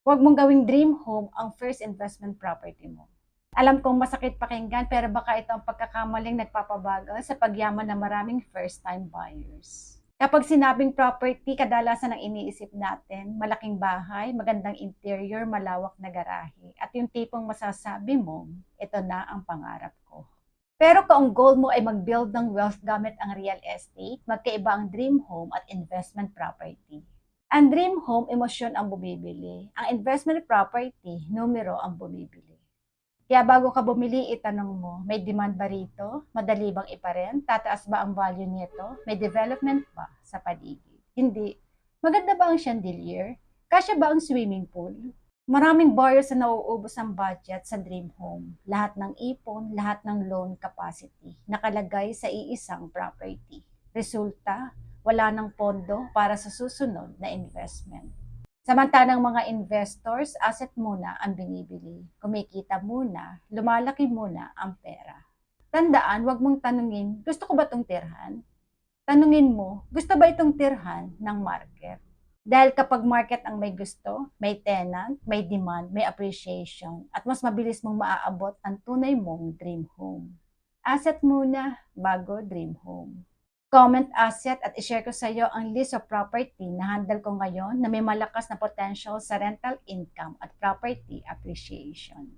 Huwag mong gawing dream home ang first investment property mo. Alam kong masakit pakinggan pero baka ito ang pagkakamaling nagpapabagal sa pagyaman ng maraming first-time buyers. Kapag sinabing property, kadalasan ang iniisip natin, malaking bahay, magandang interior, malawak na garahe, at yung tipong masasabi mo, ito na ang pangarap ko. Pero kung ang goal mo ay mag-build ng wealth gamit ang real estate, magkaiba ang dream home at investment property. Ang dream home, emosyon ang bumibili. Ang investment property, numero ang bumibili. Kaya bago ka bumili, itanong mo, may demand ba rito? Madali bang iparent? Tataas ba ang value nito? May development ba sa paligid? Hindi. Maganda ba ang chandelier? Kasya ba ang swimming pool? Maraming buyers na nauubos ang budget sa dream home. Lahat ng ipon, lahat ng loan capacity, nakalagay sa iisang property. Resulta, wala ng pondo para sa susunod na investment. Samantalang mga investors, asset muna ang binibili. Kumikita muna, lumalaki muna ang pera. Tandaan, wag mong tanungin, gusto ko ba itong tirhan? Tanungin mo, gusto ba itong tirhan ng market? Dahil kapag market ang may gusto, may tenant, may demand, may appreciation, at mas mabilis mong maaabot ang tunay mong dream home. Asset muna bago dream home. Comment asset at ishare ko sa iyo ang list of property na handle ko ngayon na may malakas na potential sa rental income at property appreciation.